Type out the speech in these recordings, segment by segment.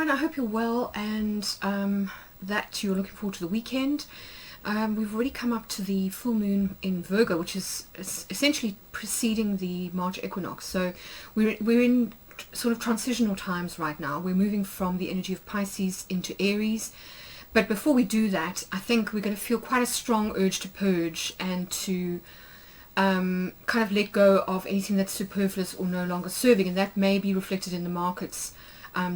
everyone, I hope you're well and that you're looking forward to the weekend. We've already come up to the full moon in Virgo, which is essentially preceding the March equinox. So we're in sort of transitional times right now. We're moving from the energy of Pisces into Aries. But before we do that, I think we're going to feel quite a strong urge to purge and to kind of let go of anything that's superfluous or no longer serving, and that may be reflected in the markets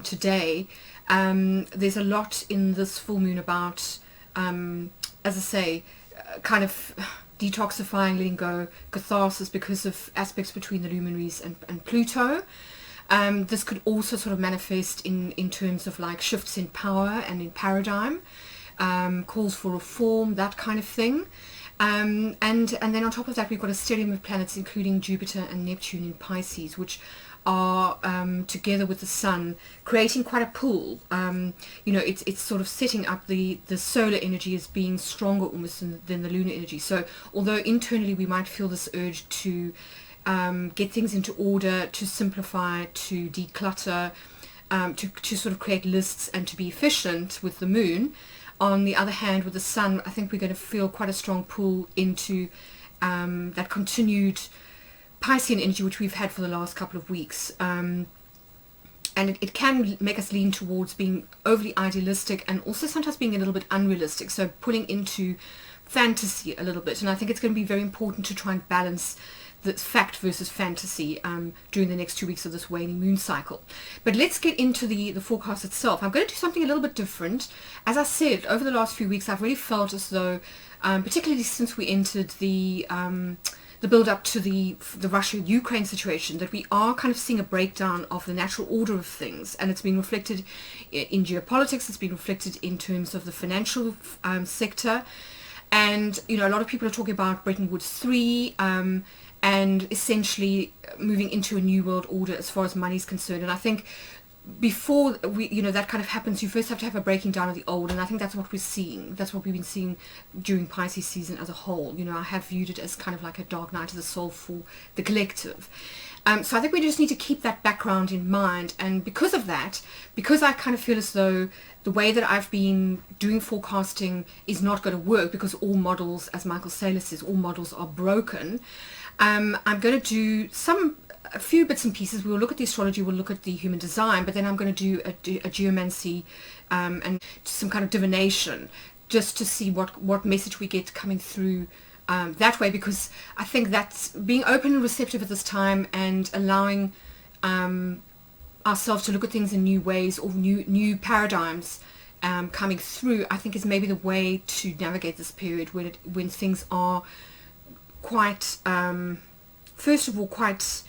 today. There's a lot in this full moon about, as I say, kind of detoxifying, letting go, catharsis because of aspects between the luminaries and Pluto. This could also sort of manifest in terms of like shifts in power and in paradigm, calls for reform, that kind of thing. And then on top of that, we've got a stellium of planets, including Jupiter and Neptune in Pisces, which are together with the Sun, creating quite a pull. It's sort of setting up the solar energy as being stronger almost than the lunar energy. So although internally we might feel this urge to get things into order, to simplify, to declutter, to sort of create lists and to be efficient with the moon, on the other hand, with the Sun, I think we're going to feel quite a strong pull into that continued Piscean energy which we've had for the last couple of weeks. And it can make us lean towards being overly idealistic and also sometimes being a little bit unrealistic, so pulling into fantasy a little bit. And I think it's going to be very important to try and balance the fact versus fantasy during the next 2 weeks of this waning moon cycle. But let's get into the forecast itself. I'm going to do something a little bit different. As I said, over the last few weeks I've really felt as though, particularly since we entered the build up to the Russia-Ukraine situation, that we are kind of seeing a breakdown of the natural order of things, and it's been reflected in geopolitics, it's been reflected in terms of the financial sector, and a lot of people are talking about Bretton Woods 3, and essentially moving into a new world order as far as money is concerned. And I think before that kind of happens, you first have to have a breaking down of the old, and I think that's what we're seeing. That's what we've been seeing during Pisces season as a whole. I have viewed it as kind of like a dark night of the soul for the collective. So I think we just need to keep that background in mind, and because of that, because I kind of feel as though the way that I've been doing forecasting is not going to work, because all models, as Michael Saylor says, all models are broken. I'm going to do a few bits and pieces. We'll look at the astrology, we'll look at the human design, but then I'm going to do a geomancy and some kind of divination, just to see what message we get coming through that way, because I think that's being open and receptive at this time and allowing ourselves to look at things in new ways or new paradigms coming through, I think is maybe the way to navigate this period when things are quite, first of all, quite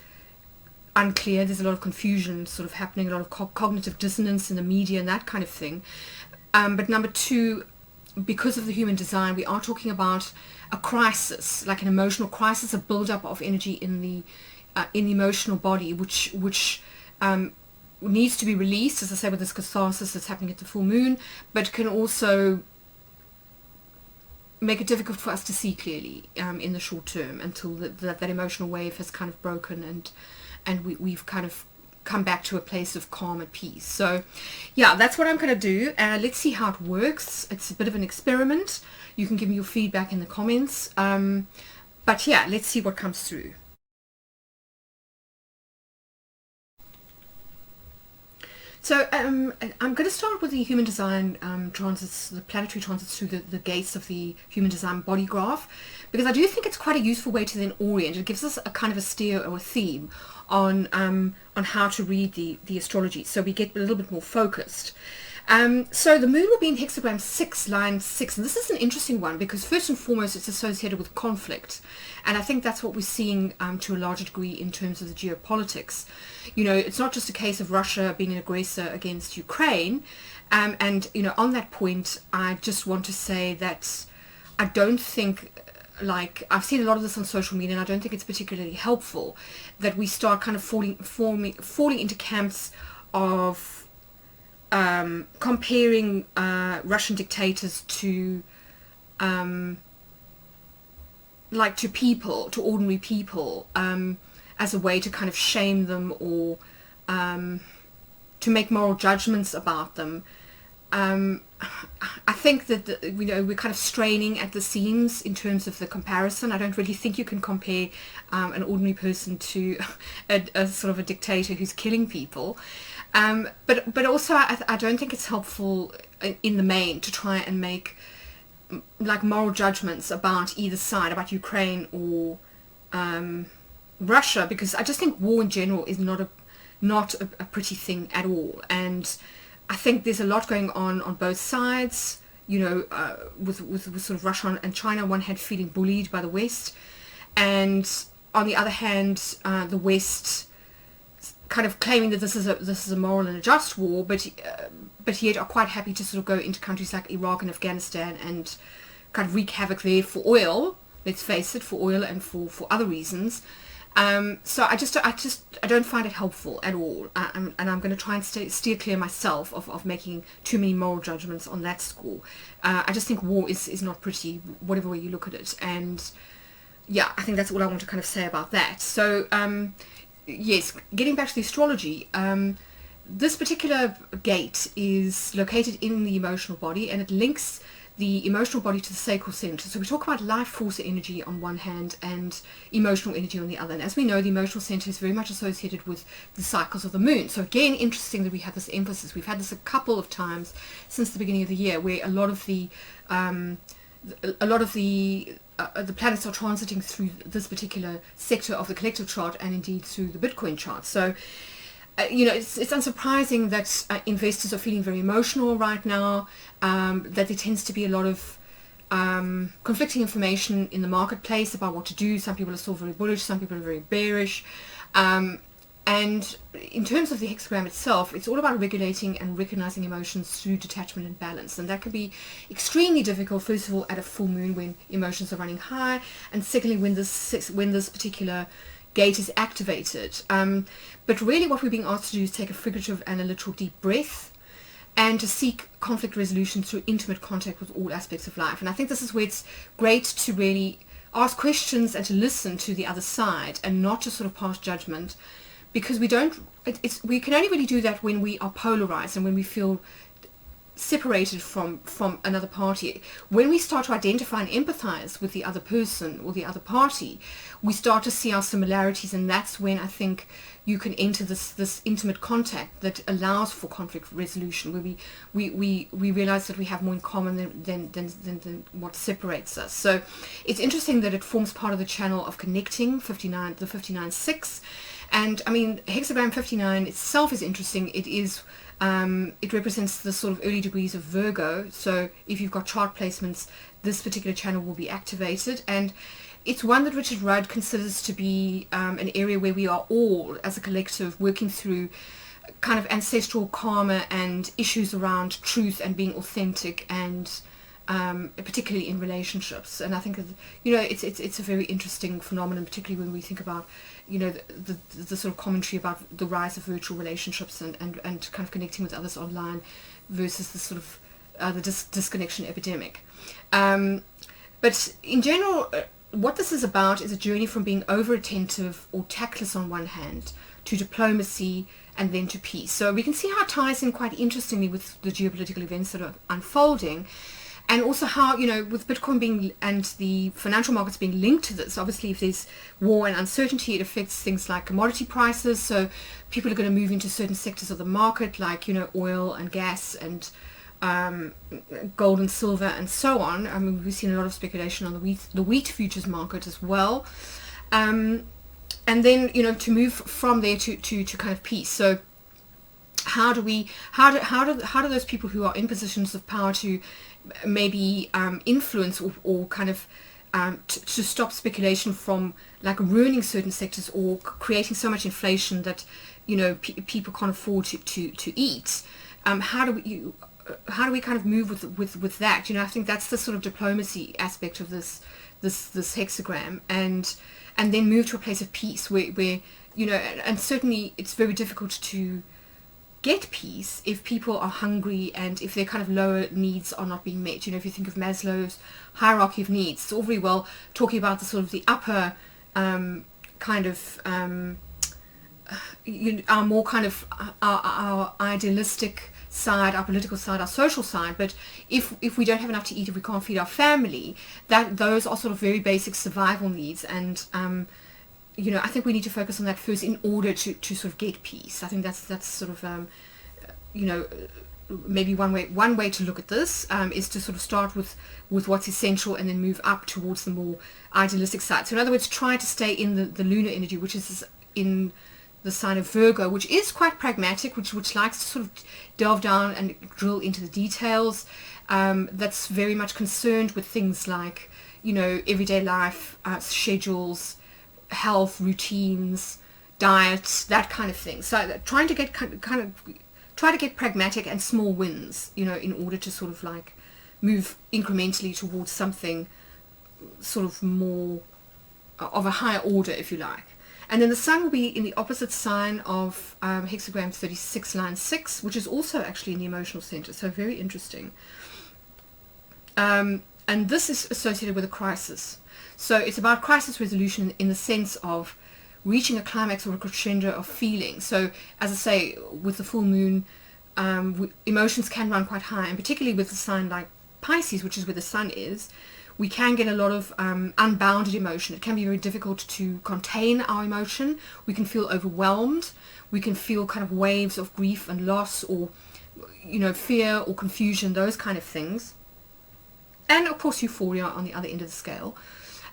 unclear. There's a lot of confusion sort of happening, a lot of cognitive dissonance in the media and that kind of thing. But number two, because of the human design, we are talking about a crisis, like an emotional crisis, a build-up of energy in the emotional body, which needs to be released, as I say, with this catharsis that's happening at the full moon, but can also make it difficult for us to see clearly in the short term until that emotional wave has kind of broken and we've kind of come back to a place of calm and peace. So yeah, that's what I'm going to do. Let's see how it works. It's a bit of an experiment. You can give me your feedback in the comments. But yeah, let's see what comes through. So I'm going to start with the human design transits, the planetary transits through the gates of the human design body graph, because I do think it's quite a useful way to then orient. It gives us a kind of a steer or a theme on how to read the astrology, so we get a little bit more focused. So the moon will be in hexagram 6, line 6, and this is an interesting one because first and foremost it's associated with conflict, and I think that's what we're seeing to a larger degree in terms of the geopolitics. It's not just a case of Russia being an aggressor against Ukraine, and on that point I just want to say that I don't think, like, I've seen a lot of this on social media, and I don't think it's particularly helpful that we start kind of falling into camps of comparing Russian dictators to people, to ordinary people, as a way to kind of shame them or to make moral judgments about them. I think that we're kind of straining at the seams in terms of the comparison. I don't really think you can compare an ordinary person to a sort of a dictator who's killing people. But also I don't think it's helpful in the main to try and make like moral judgments about either side, about Ukraine or Russia, because I just think war in general is not a pretty thing at all. And I think there's a lot going on both sides, with sort of Russia and China on one hand feeling bullied by the West, and on the other hand, the West kind of claiming that this is a moral and a just war, but yet are quite happy to sort of go into countries like Iraq and Afghanistan and kind of wreak havoc there for oil. Let's face it, for oil and for other reasons. So I don't find it helpful at all, and I'm going to try and steer clear myself of making too many moral judgments on that score. I just think war is not pretty, whatever way you look at it, and yeah, I think that's all I want to kind of say about that. So yes, getting back to the astrology, this particular gate is located in the emotional body, and it links the emotional body to the sacral center. So we talk about life force energy on one hand and emotional energy on the other. And as we know, the emotional center is very much associated with the cycles of the moon. So again, interesting that we have this emphasis. We've had this a couple of times since the beginning of the year, where a lot of the planets are transiting through this particular sector of the collective chart, and indeed through the Bitcoin chart. So it's unsurprising that investors are feeling very emotional right now, that there tends to be a lot of conflicting information in the marketplace about what to do. Some people are still very bullish, some people are very bearish. And in terms of the hexagram itself, it's all about regulating and recognizing emotions through detachment and balance. And that can be extremely difficult, first of all, at a full moon when emotions are running high, and secondly, when this particular gate is activated. But really what we're being asked to do is take a figurative and a literal deep breath, and to seek conflict resolution through intimate contact with all aspects of life. And I think this is where it's great to really ask questions and to listen to the other side, and not to sort of pass judgment, because we can only really do that when we are polarized and when we feel separated from another party. When we start to identify and empathize with the other person or the other party, we start to see our similarities, and that's when I think you can enter this intimate contact that allows for conflict resolution, where we realize that we have more in common than what separates us. So it's interesting that it forms part of the channel of connecting 59, the 59-6. And I mean, hexagram 59 itself is interesting. It represents the sort of early degrees of Virgo. So if you've got chart placements, this particular channel will be activated. And it's one that Richard Rudd considers to be an area where we are all, as a collective, working through kind of ancestral karma and issues around truth and being authentic, and particularly in relationships. And I think it's a very interesting phenomenon, particularly when we think about the sort of commentary about the rise of virtual relationships and kind of connecting with others online versus the sort of the disconnection epidemic. But in general, what this is about is a journey from being over attentive or tactless on one hand to diplomacy and then to peace. So we can see how it ties in quite interestingly with the geopolitical events that are unfolding. And also how, with Bitcoin being, and the financial markets being linked to this, obviously if there's war and uncertainty, it affects things like commodity prices. So people are going to move into certain sectors of the market, like, oil and gas and gold and silver and so on. I mean, we've seen a lot of speculation on the wheat futures market as well. And then, to move from there to kind of peace. So how do those people who are in positions of power to maybe influence or kind of to stop speculation from like ruining certain sectors or creating so much inflation that people can't afford to eat? How do we kind of move with that? I think that's the sort of diplomacy aspect of this hexagram, and then move to a place of peace where and certainly it's very difficult to get peace if people are hungry and if their kind of lower needs are not being met. If you think of Maslow's hierarchy of needs, it's all very well talking about the sort of the upper kind of our more kind of our idealistic side, our political side, our social side. But if we don't have enough to eat, if we can't feed our family, that those are sort of very basic survival needs. And I think we need to focus on that first in order to sort of get peace. I think that's sort of maybe one way to look at this is to sort of start with what's essential and then move up towards the more idealistic side. So in other words, try to stay in the lunar energy, which is in the sign of Virgo, which is quite pragmatic, which likes to sort of delve down and drill into the details. That's very much concerned with things like, everyday life, schedules, health, routines, diets, that kind of thing. So trying to get try to get pragmatic and small wins, in order to sort of like move incrementally towards something sort of more of a higher order, if you like. And then the sun will be in the opposite sign of hexagram 36, line 6, which is also actually in the emotional center. So very interesting. And this is associated with a crisis. So it's about crisis resolution in the sense of reaching a climax or a crescendo of feeling. So as I say, with the full moon, emotions can run quite high, and particularly with a sign like Pisces, which is where the sun is, we can get a lot of unbounded emotion. It can be very difficult to contain our emotion. We can feel overwhelmed. We can feel kind of waves of grief and loss, or fear or confusion, those kind of things. And of course euphoria on the other end of the scale.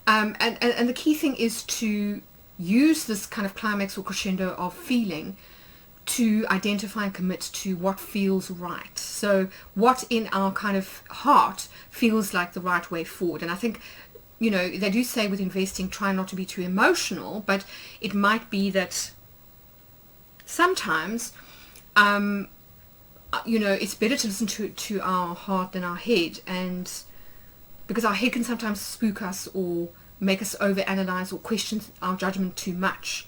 And the key thing is to use this kind of climax or crescendo of feeling to identify and commit to what feels right. So what in our kind of heart feels like the right way forward. And I think, they do say with investing, try not to be too emotional, but it might be that sometimes, it's better to listen to our heart than our head, and because our head can sometimes spook us or make us overanalyze or question our judgment too much.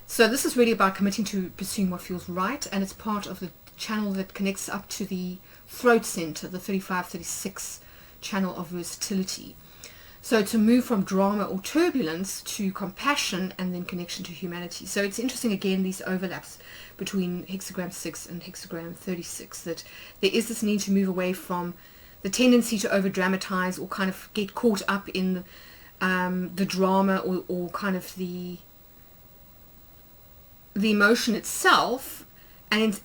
So this is really about committing to pursuing what feels right, and it's part of the channel that connects up to the throat center, the 35-36 channel of versatility. So to move from drama or turbulence to compassion and then connection to humanity. So it's interesting, again, these overlaps between hexagram 6 and hexagram 36, that there is this need to move away from the tendency to over dramatize or kind of get caught up in the drama or kind of the emotion itself, and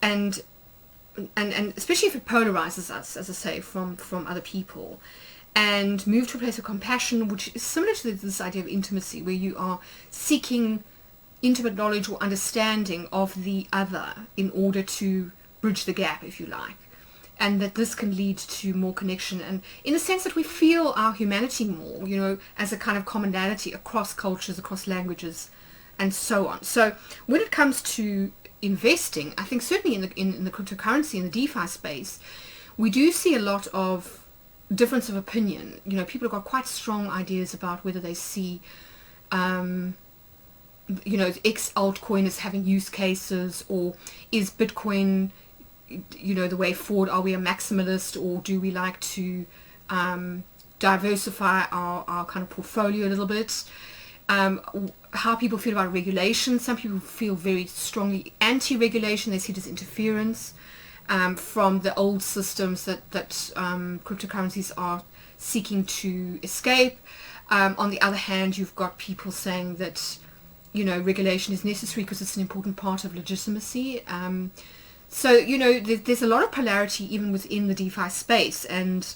especially if it polarizes us, as I say, from other people, and move to a place of compassion, which is similar to this idea of intimacy, where you are seeking intimate knowledge or understanding of the other in order to bridge the gap, if you like. And that this can lead to more connection, and in the sense that we feel our humanity more, as a kind of commonality across cultures, across languages, and so on. So when it comes to investing, I think certainly in the cryptocurrency, in the DeFi space, we do see a lot of difference of opinion. People have got quite strong ideas about whether they see, X altcoin as having use cases, or is Bitcoin, the way forward. Are we a maximalist, or do we like to diversify our kind of portfolio a little bit? How people feel about regulation. Some people feel very strongly anti-regulation. They see it as interference from the old systems that cryptocurrencies are seeking to escape. On the other hand, you've got people saying that regulation is necessary because it's an important part of legitimacy. So there's a lot of polarity even within the DeFi space, and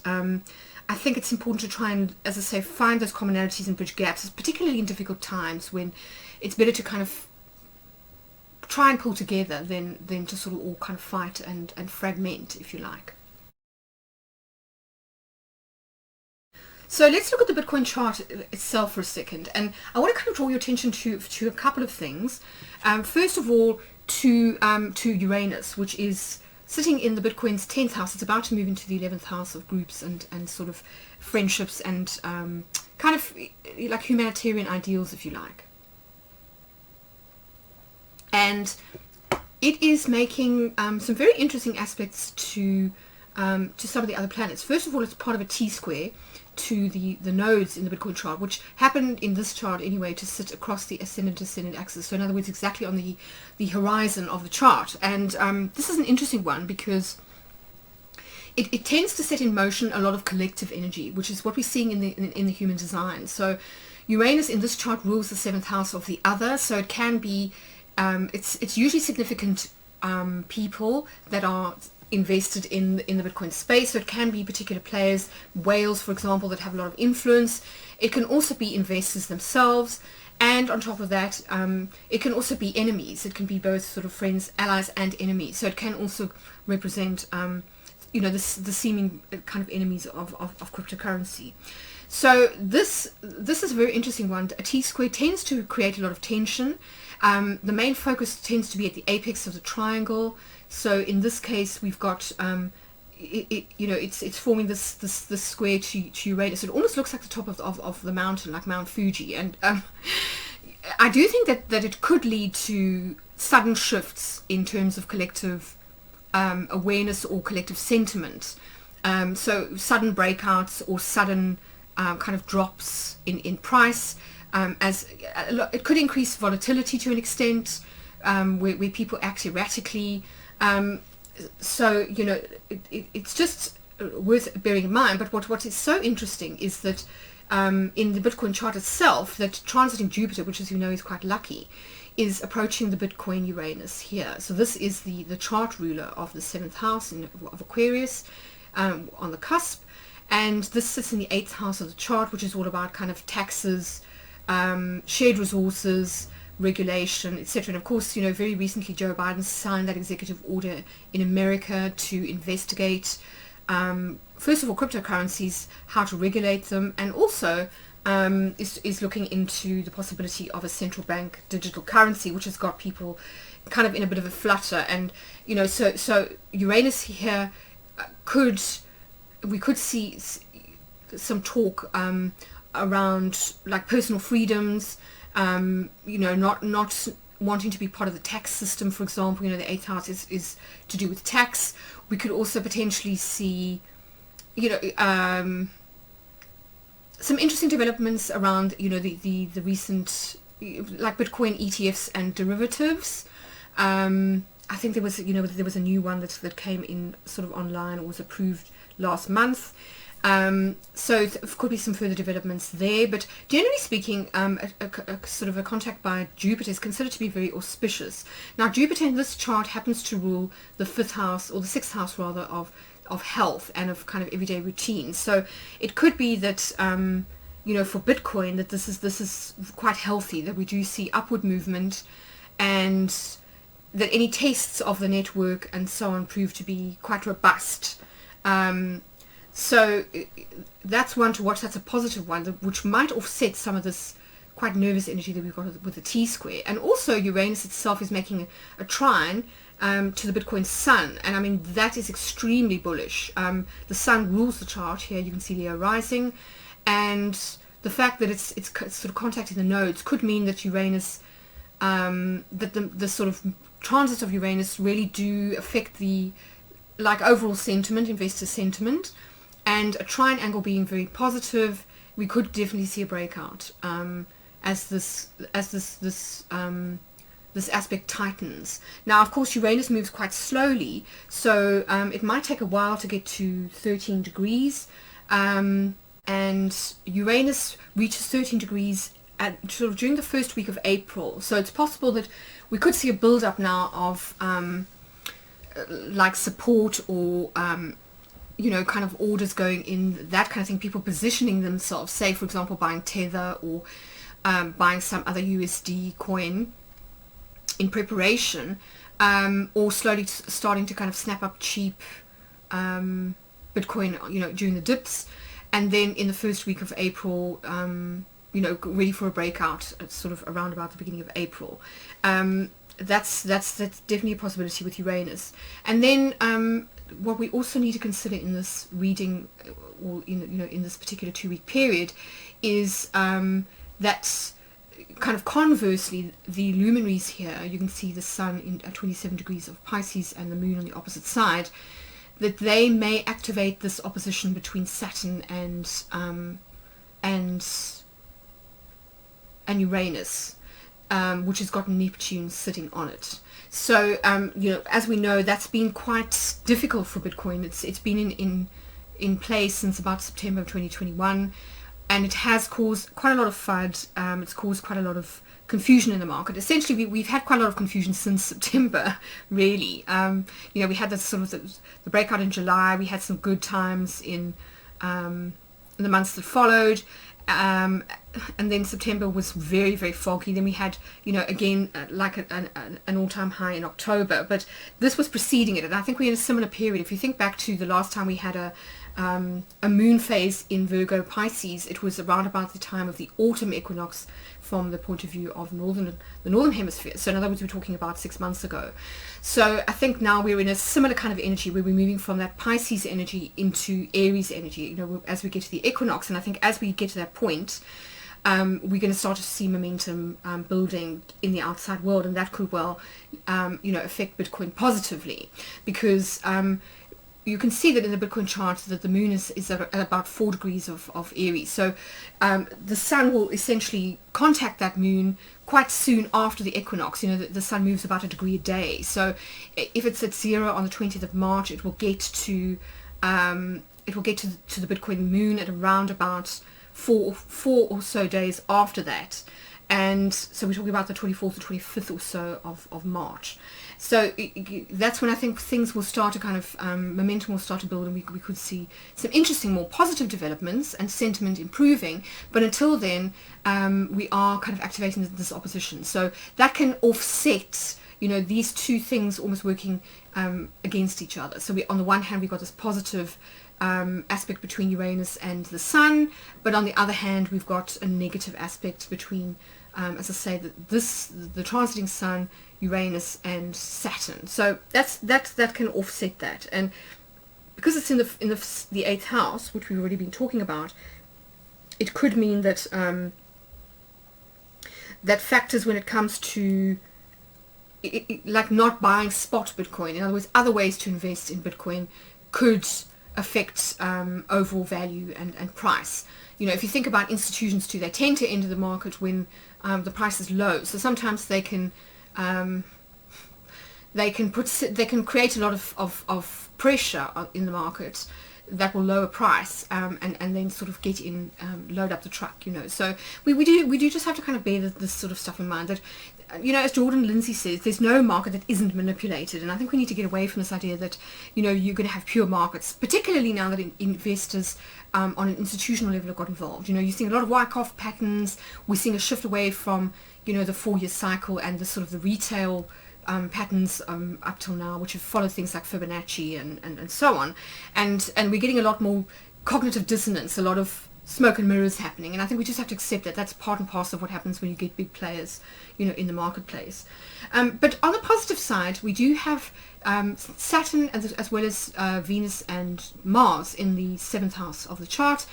I think it's important to try and, as I say, find those commonalities and bridge gaps, particularly in difficult times when it's better to kind of try and pull together than to sort of all kind of fight and fragment, if you like. So let's look at the Bitcoin chart itself for a second, and I want to kind of draw your attention to a couple of things. First of all, to Uranus, which is sitting in the Bitcoin's 10th house. It's about to move into the 11th house of groups and sort of friendships and kind of like humanitarian ideals, if you like. And it is making some very interesting aspects to to some of the other planets. First of all, it's part of a T-square to the nodes in the Bitcoin chart, which happened in this chart anyway to sit across the ascendant-descendant axis. So in other words, exactly on the horizon of the chart. And this is an interesting one because it tends to set in motion a lot of collective energy, which is what we're seeing in the human design. So Uranus in this chart rules the 7th house of the other, so it can be it's usually significant people that are invested in the Bitcoin space. So it can be particular players, whales for example, that have a lot of influence. It can also be investors themselves, and on top of that it can also be enemies. It can be both sort of friends, allies and enemies. So it can also represent the seeming kind of enemies of cryptocurrency. So this is a very interesting one. A T-square tends to create a lot of tension. The main focus tends to be at the apex of the triangle. So in this case, we've got it's forming this square to Uranus. It almost looks like the top of the mountain, like Mount Fuji. And I do think that it could lead to sudden shifts in terms of collective awareness or collective sentiment. So sudden breakouts or sudden kind of drops in price, as it could increase volatility to an extent, where people act erratically. So it's just worth bearing in mind. But what is so interesting is that in the Bitcoin chart itself, that transiting Jupiter, which as you know is quite lucky, is approaching the Bitcoin Uranus here. So this is the chart ruler of the 7th house of Aquarius, on the cusp, and this sits in the 8th house of the chart, which is all about kind of taxes, shared resources, regulation, etc. And of course, very recently Joe Biden signed that executive order in America to investigate, first of all, cryptocurrencies, how to regulate them, and also is looking into the possibility of a central bank digital currency, which has got people kind of in a bit of a flutter. And so Uranus here we could see some talk around like personal freedoms, not wanting to be part of the tax system, for example. The 8th house is to do with tax. We could also potentially see some interesting developments around the recent like Bitcoin ETFs and derivatives. I think there was a new one that came in sort of online, or was approved last month. So there could be some further developments there, but generally speaking, a sort of a contact by Jupiter is considered to be very auspicious. Now Jupiter in this chart happens to rule the 5th house, or the 6th house rather, of health and of kind of everyday routine. So it could be that for Bitcoin, that this is quite healthy, that we do see upward movement, and that any tests of the network and so on prove to be quite robust. So that's one to watch. That's a positive one, which might offset some of this quite nervous energy that we've got with the T-square. And also Uranus itself is making a trine to the Bitcoin sun, and I mean that is extremely bullish. The sun rules the chart here. You can see Leo rising, and the fact that it's sort of contacting the nodes could mean that Uranus, that the sort of transits of Uranus really do affect the overall sentiment, investor sentiment. And a trine angle being very positive, we could definitely see a breakout as this aspect tightens. Now, of course, Uranus moves quite slowly, so it might take a while to get to 13 degrees. And Uranus reaches 13 degrees at sort of during the first week of April. So it's possible that we could see a build-up now of like support, or kind of orders going in, that kind of thing, people positioning themselves, say for example buying Tether, or buying some other USD coin in preparation, or slowly starting to kind of snap up cheap Bitcoin during the dips, and then in the first week of April ready for a breakout sort of around about the beginning of April. That's definitely a possibility with Uranus. And then what we also need to consider in this reading, or in this particular 2-week period, is that kind of conversely, the luminaries here, you can see the sun at 27 degrees of Pisces and the moon on the opposite side. that they may activate this opposition between Saturn and Uranus, which has got Neptune sitting on it. So as we know, that's been quite difficult for Bitcoin. It's been in place since about September of 2021, and it has caused quite a lot of FUD. It's caused quite a lot of confusion in the market. Essentially, we've had quite a lot of confusion since September, really. We had this sort of the breakout in July. We had some good times in the months that followed. And then September was very, very foggy. Then we had, again, like an all-time high in October. But this was preceding it. And I think we're in a similar period. If you think back to the last time we had a moon phase in Virgo Pisces, it was around about the time of the autumn equinox from the point of view of the northern hemisphere. So in other words, we're talking about 6 months ago. So I think now we're in a similar kind of energy where we're moving from that Pisces energy into Aries energy, as we get to the equinox. And I think as we get to that point, we're going to start to see momentum building in the outside world, and that could well affect Bitcoin positively, because you can see that in the Bitcoin chart that the moon is at about 4 degrees of Aries. So the sun will essentially contact that moon quite soon after the equinox. The sun moves about a degree a day. So if it's at 0 on the 20th of March, it will get to the Bitcoin moon at around about four or so days after that. And so we're talking about the 24th or 25th or so of March. So that's when I think things will start to kind of, momentum will start to build, and we could see some interesting, more positive developments and sentiment improving. But until then, we are kind of activating this opposition. So that can offset, these two things almost working against each other. So on the one hand, we've got this positive aspect between Uranus and the Sun, but on the other hand, we've got a negative aspect between, as I say, the transiting Sun, Uranus and Saturn. So that can offset that, and because it's in the 8th house, which we've already been talking about, it could mean that that factors when it comes to like not buying spot Bitcoin. In other words, other ways to invest in Bitcoin could affect overall value and price. If you think about institutions too, they tend to enter the market when the price is low. So sometimes they can create a lot of pressure in the market that will lower price, and then sort of get in, load up the truck. So we do just have to kind of bear this sort of stuff in mind, that as Jordan Lindsay says, there's no market that isn't manipulated. And I think we need to get away from this idea that you're going to have pure markets, particularly now that investors on an institutional level have got involved. You're seeing a lot of Wyckoff patterns. We're seeing a shift away from the 4-year cycle and the sort of the retail patterns up till now, which have followed things like Fibonacci and so on, and we're getting a lot more cognitive dissonance, a lot of smoke and mirrors happening. And I think we just have to accept that that's part and parcel of what happens when you get big players in the marketplace. But on the positive side, we do have Saturn as well as Venus and Mars in the 7th house of the chart,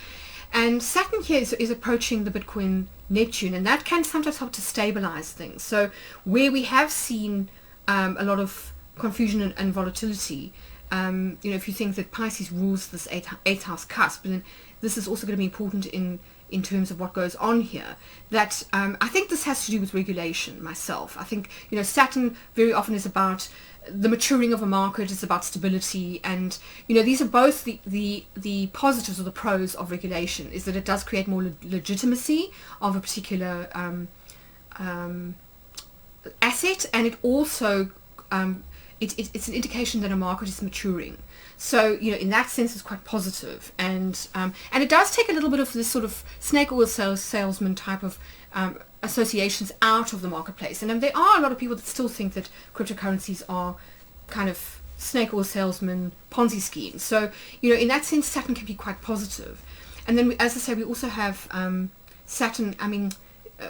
and Saturn here is approaching the Bitcoin Neptune, and that can sometimes help to stabilize things. So where we have seen a lot of confusion and volatility, if you think that Pisces rules this 8th house cusp, and this is also going to be important in terms of what goes on here, that I think this has to do with regulation myself. I think Saturn very often is about the maturing of a market, is about stability, and these are both the positives or the pros of regulation, is that it does create more legitimacy of a particular asset, and it also it's an indication that a market is maturing. So in that sense, it's quite positive, and it does take a little bit of this sort of snake oil salesman type of associations out of the marketplace. And there are a lot of people that still think that cryptocurrencies are kind of snake oil salesman Ponzi schemes. So in that sense, Saturn can be quite positive. And then, as I say, we also have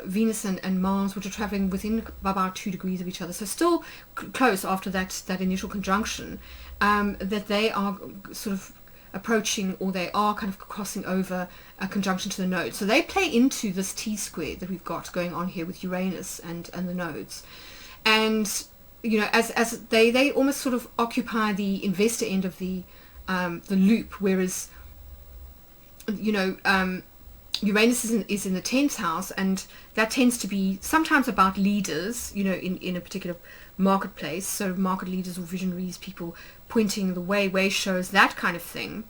Venus and Mars, which are traveling within about 2 degrees of each other, so still close after that initial conjunction, that they are sort of approaching, or they are kind of crossing over a conjunction to the nodes. So they play into this T-square that we've got going on here with Uranus and the nodes. And as they almost sort of occupy the investor end of the the loop, whereas Uranus is in the 10th house, and that tends to be sometimes about leaders, in a particular marketplace, so market leaders or visionaries, people pointing the way shows, that kind of thing.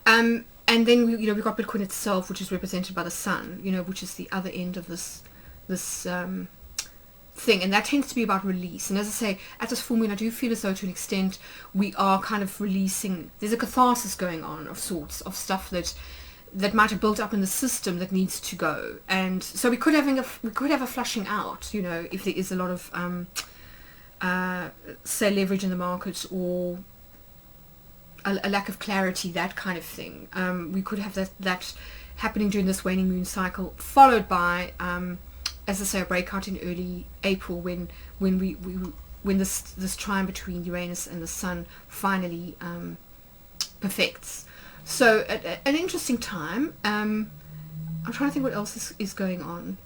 And then we've got Bitcoin itself, which is represented by the sun, which is the other end of this thing, and that tends to be about release. And as I say, at this full moon, I do feel as though to an extent we are kind of releasing. There's a catharsis going on of sorts, of stuff that might have built up in the system that needs to go. And so we could have a flushing out, if there is a lot of say leverage in the market, or a lack of clarity, that kind of thing. We could have that happening during this waning moon cycle, followed by as I say, a breakout in early April when this trine between Uranus and the Sun finally perfects. So an interesting time. I'm trying to think what else is going on.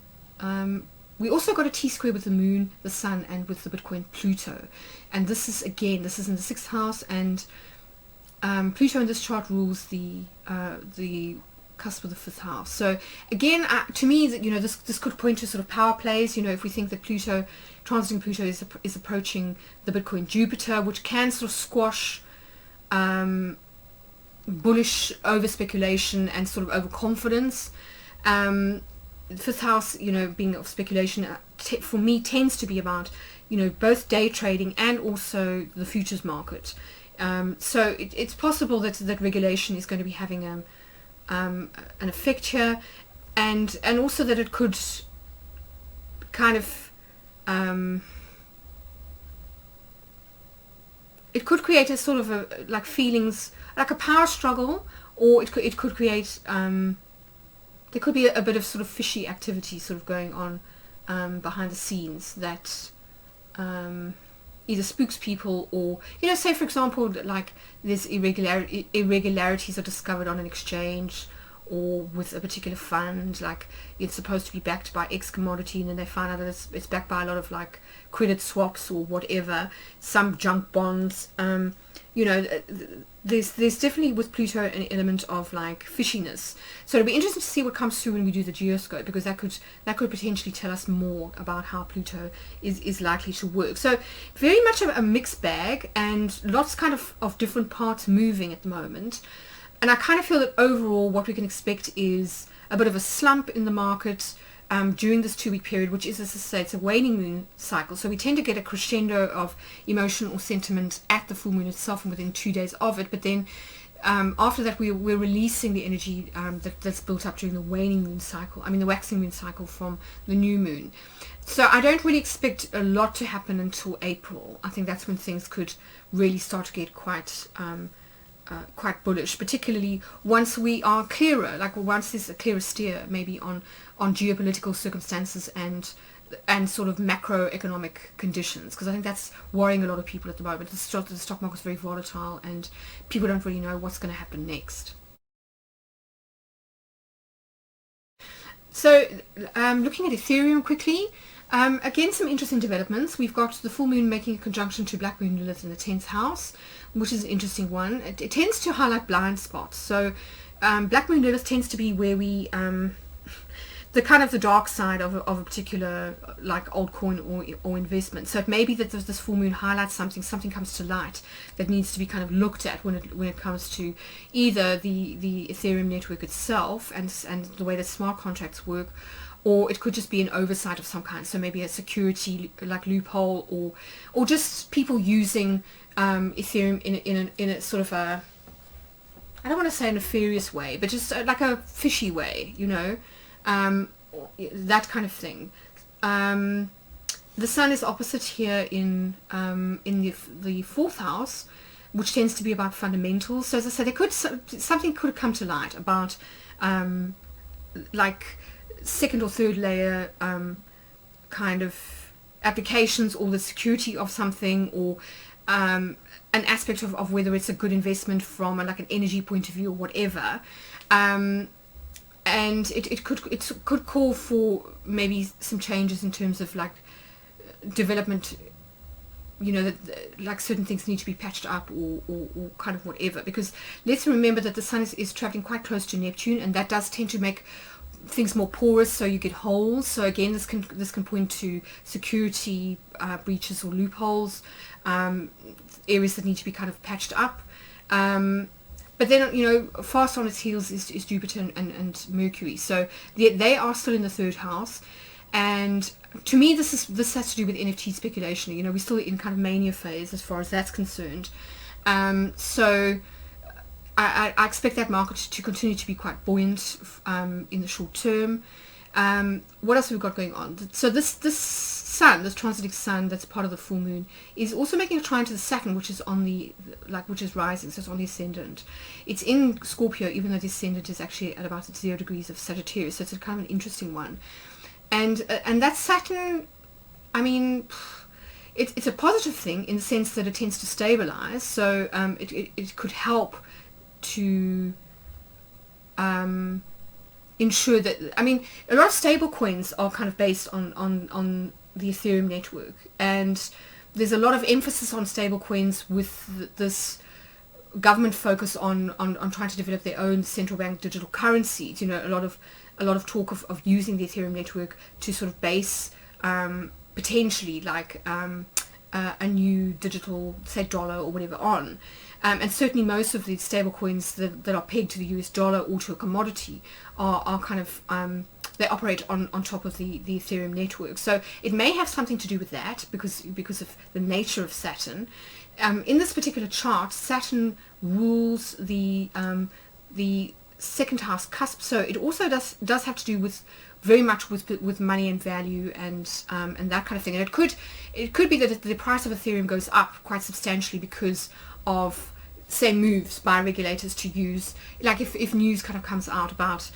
We also got a T-square with the Moon, the Sun, and with the Bitcoin Pluto. And this is in the 6th house, and Pluto in this chart rules the cusp of the 5th house. So again, to me, this could point to sort of power plays. If we think that transiting Pluto is approaching the Bitcoin Jupiter, which can sort of squash bullish over speculation and sort of overconfidence. The 5th house, being of speculation, for me tends to be about both day trading and also the futures market. So it's possible that regulation is going to be having an effect here, and also that it could kind of it could create a sort of like feelings like a power struggle, or it could create there could be a bit of sort of fishy activity sort of going on behind the scenes that either spooks people, or say for example, like there's irregularities are discovered on an exchange or with a particular fund, like it's supposed to be backed by X commodity, and then they find out that it's backed by a lot of like credit swaps or whatever, some junk bonds. There's definitely with Pluto an element of like fishiness. So it'll be interesting to see what comes through when we do the Geoscope, because that could potentially tell us more about how Pluto is likely to work. So very much a mixed bag, and lots kind of different parts moving at the moment. And I kind of feel that overall what we can expect is a bit of a slump in the market during this 2-week period, which is, as I say, it's a waning moon cycle. So we tend to get a crescendo of emotion or sentiment at the full moon itself and within 2 days of it. But then after that, we're releasing the energy that's built up during the waning moon cycle, the waxing moon cycle from the new moon. So I don't really expect a lot to happen until April. I think that's when things could really start to get quite bullish, particularly once we are clearer, like once there's a clearer steer maybe on geopolitical circumstances and sort of macroeconomic conditions, because I think that's worrying a lot of people at the moment. The stock market is very volatile and people don't really know what's going to happen next. So looking at Ethereum quickly, again some interesting developments. We've got the full moon making a conjunction to Black Moon Lilith in the 10th house, which is an interesting one. It tends to highlight blind spots. So Black Moon Lilith tends to be where we the kind of the dark side of a particular like altcoin or investment. So it may be that this full moon highlights something comes to light that needs to be kind of looked at when it comes to either the Ethereum network itself and the way that smart contracts work, or it could just be an oversight of some kind. So maybe a security like loophole, or just people using Ethereum in a sort of a, I don't want to say a nefarious way, but just like a fishy way, that kind of thing. The sun is opposite here in the 4th house, which tends to be about fundamentals. So as I said, something could come to light about like second or third layer kind of applications, or the security of something, or an aspect of whether it's a good investment from like an energy point of view or whatever. And it could call for maybe some changes in terms of like development you know, that like certain things need to be patched up or kind of whatever. Because let's remember that the sun is traveling quite close to Neptune, and that does tend to make things more porous, so you get holes. So again, this can point to security breaches or loopholes, areas that need to be kind of patched up. But then, you know, fast on its heels is Jupiter and Mercury. So they are still in the third house. And to me, this has to do with NFT speculation. You know, we're still in kind of mania phase as far as that's concerned. So I expect that market to continue to be quite buoyant in the short term. What else have we got going on? So this sun, this transiting sun that's part of the full moon, is also making a trine to the Saturn, which is on the which is rising, so it's on the ascendant. It's in Scorpio, even though the ascendant is actually at about 0 degrees of Sagittarius. So it's a kind of an interesting one. And that Saturn, I mean, it's a positive thing in the sense that it tends to stabilize. So it could help to ensure that, I mean, a lot of stable coins are kind of based on the Ethereum network, and there's a lot of emphasis on stable coins with this government focus on trying to develop their own central bank digital currencies. You know, a lot of talk of using the Ethereum network to sort of base potentially like a new digital, say, dollar or whatever on. And certainly most of the stable coins that are pegged to the US dollar or to a commodity are kind of, they operate on top of the Ethereum network. So it may have something to do with that because of the nature of Saturn. In this particular chart, Saturn rules the second house cusp. So it also does have to do with very much with money and value and that kind of thing. And it could be that the price of Ethereum goes up quite substantially because of, say, moves by regulators to use, like if news kind of comes out about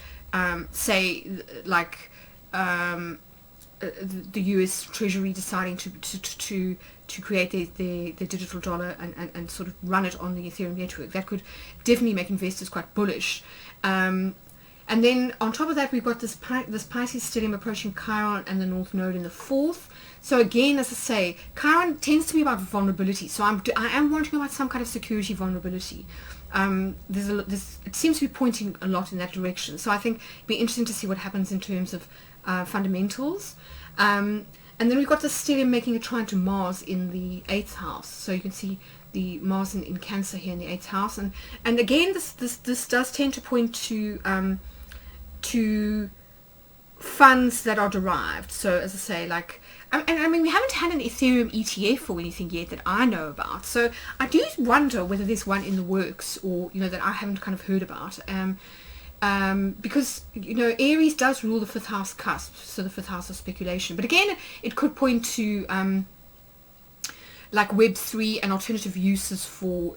say like the US Treasury deciding to create their digital dollar and sort of run it on the Ethereum network, that could definitely make investors quite bullish. And then on top of that, we've got this Pisces stellium approaching Chiron and the North Node in the fourth. So again, as I say, Chiron tends to be about vulnerability. So I am wondering about some kind of security vulnerability. It seems to be pointing a lot in that direction. So I think it'd be interesting to see what happens in terms of fundamentals. And then we've got the stellium making a trine to Mars in the 8th house. So you can see the Mars in Cancer here in the 8th house. And again, this does tend to point to funds that are derived. So as I say, like, I mean, we haven't had an Ethereum ETF or anything yet that I know about. So I do wonder whether there's one in the works, or, you know, that I haven't kind of heard about. Because, you know, Aries does rule the 5th house cusp, so the 5th house of speculation. But again, it could point to like Web3 and alternative uses for,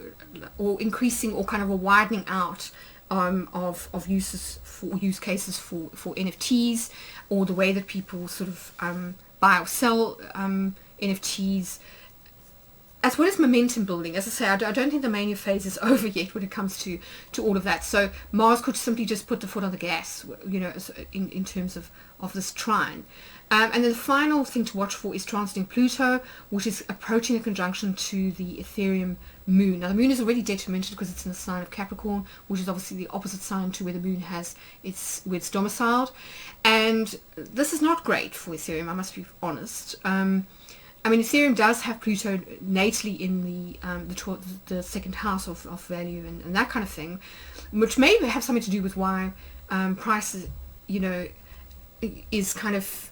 or increasing or kind of a widening out of use cases for NFTs, or the way that people sort of buy or sell NFTs, as well as momentum building. As I say, I don't think the mania phase is over yet when it comes to all of that. So Mars could simply just put the foot on the gas, you know, in terms of this trine. And then the final thing to watch for is transiting Pluto, which is approaching a conjunction to the Ethereum moon. Now the moon is already detrimented because it's in the sign of Capricorn, which is obviously the opposite sign to where the moon has where it's domiciled. And this is not great for Ethereum, I must be honest. I mean, Ethereum does have Pluto natally in the second house of value and that kind of thing, which may have something to do with why prices, you know, is kind of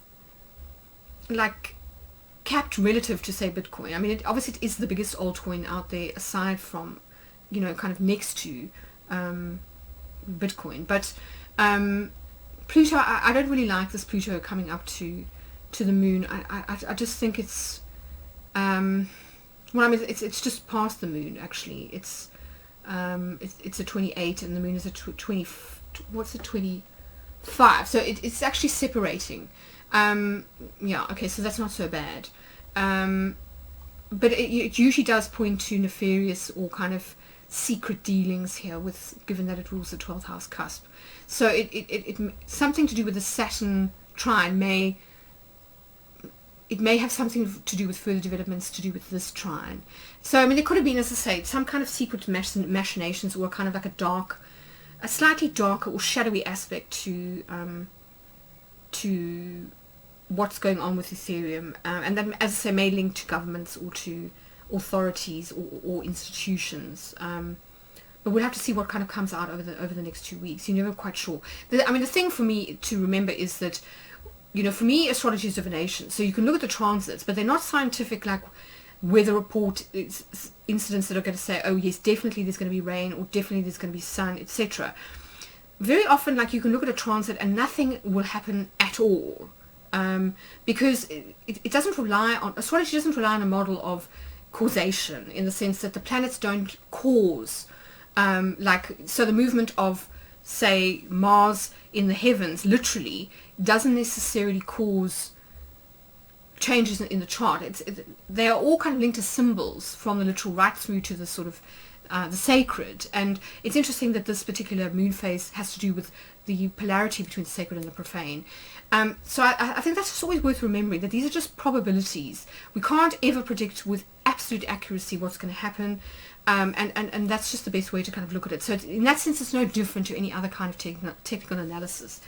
like capped relative to, say, Bitcoin. I mean, obviously it is the biggest altcoin out there aside from, you know, kind of next to Bitcoin. But Pluto, I don't really like this Pluto coming up to the moon. I just think it's well, I mean, it's just past the moon actually. It's a 28 and the moon is a 20. What's it, 25? So it's actually separating. Yeah, okay, so that's not so bad. But it usually does point to nefarious or kind of secret dealings here, given that it rules the 12th house cusp. So it something to do with the Saturn trine it may have something to do with further developments to do with this trine. So, I mean, it could have been, as I say, some kind of secret machinations, or kind of like a slightly darker or shadowy aspect to what's going on with Ethereum, and then, as I say, may link to governments or to authorities or institutions. But we'll have to see what kind of comes out over the next 2 weeks. You're never quite sure. I mean, the thing for me to remember is that, you know, for me, astrology is divination. So you can look at the transits, but they're not scientific, like weather report incidents that are going to say, oh yes, definitely there's going to be rain, or definitely there's going to be sun, etc. Very often, like, you can look at a transit and nothing will happen at all, because it doesn't rely on, astrology doesn't rely on a model of causation, in the sense that the planets don't cause, so the movement of, say, Mars in the heavens literally doesn't necessarily cause changes in the chart. They are all kind of linked to symbols, from the literal right through to the sort of the sacred. And it's interesting that this particular moon phase has to do with the polarity between the sacred and the profane. So I think that's just always worth remembering, that these are just probabilities. We can't ever predict with absolute accuracy what's going to happen, and that's just the best way to kind of look at it. So in that sense, it's no different to any other kind of technical analysis,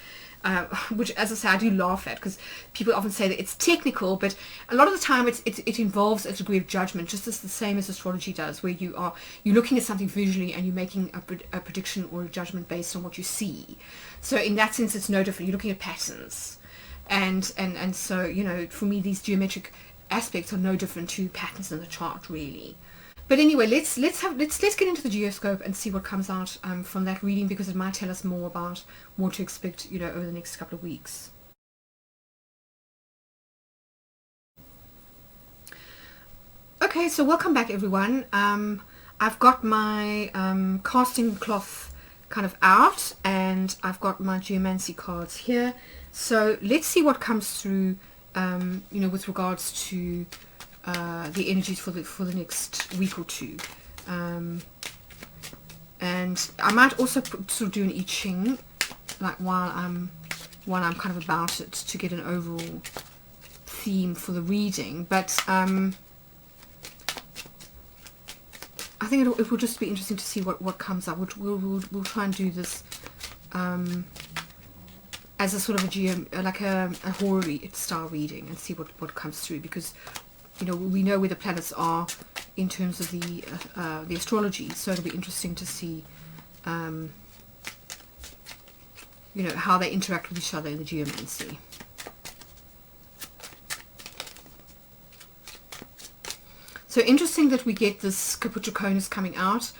which, as I say, I do laugh at, because people often say that it's technical, but a lot of the time it involves a degree of judgment, just as the same as astrology does, where you're looking at something visually and you're making a prediction or a judgment based on what you see. So in that sense, it's no different. You're looking at patterns, and so, you know, for me, these geometric aspects are no different to patterns in the chart, really. But anyway, let's get into the Geoscope and see what comes out from that reading, because it might tell us more about what to expect, you know, over the next couple of weeks. Okay, so welcome back, everyone. I've got my casting cloth kind of out, and I've got my geomancy cards here. So let's see what comes through, you know, with regards to the energies for the next week or two, and I might also sort of do an I Ching, like while I'm kind of about it, to get an overall theme for the reading. But I think it will just be interesting to see what comes up. We'll try and do this as a sort of a horror style reading, and see what comes through, because, you know, we know where the planets are in terms of the astrology, so it'll be interesting to see, you know, how they interact with each other in the geomancy. So interesting that we get this Capricornus coming out,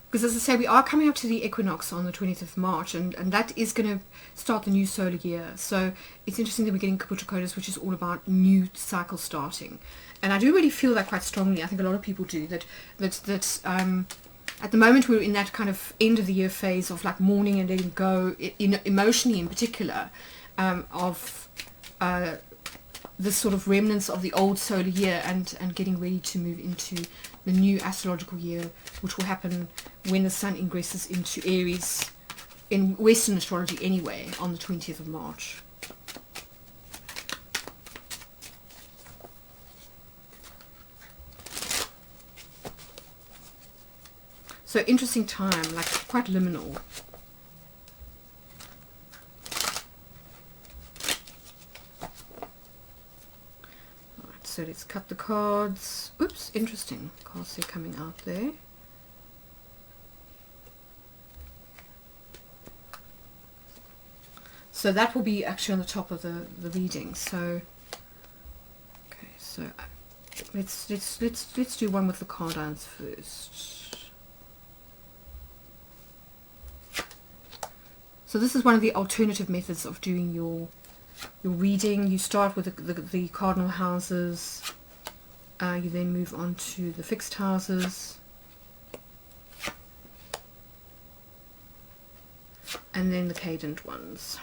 because, as I say, we are coming up to the equinox on the 20th of March, and that is going to start the new solar year. So it's interesting that we're getting Capricornus, which is all about new cycle starting. And I do really feel that quite strongly. I think a lot of people do, that at the moment we're in that kind of end of the year phase of like mourning and letting go, emotionally in particular, of the sort of remnants of the old solar year, and getting ready to move into the new astrological year, which will happen when the sun ingresses into Aries, in Western astrology anyway, on the 20th of March. So interesting time, like quite liminal. Alright, so let's cut the cards. Oops, interesting. Cards are coming out there. So that will be actually on the top of the reading. So okay, so let's do one with the card irons first. So this is one of the alternative methods of doing your reading. You start with the cardinal houses, you then move on to the fixed houses, and then the cadent ones.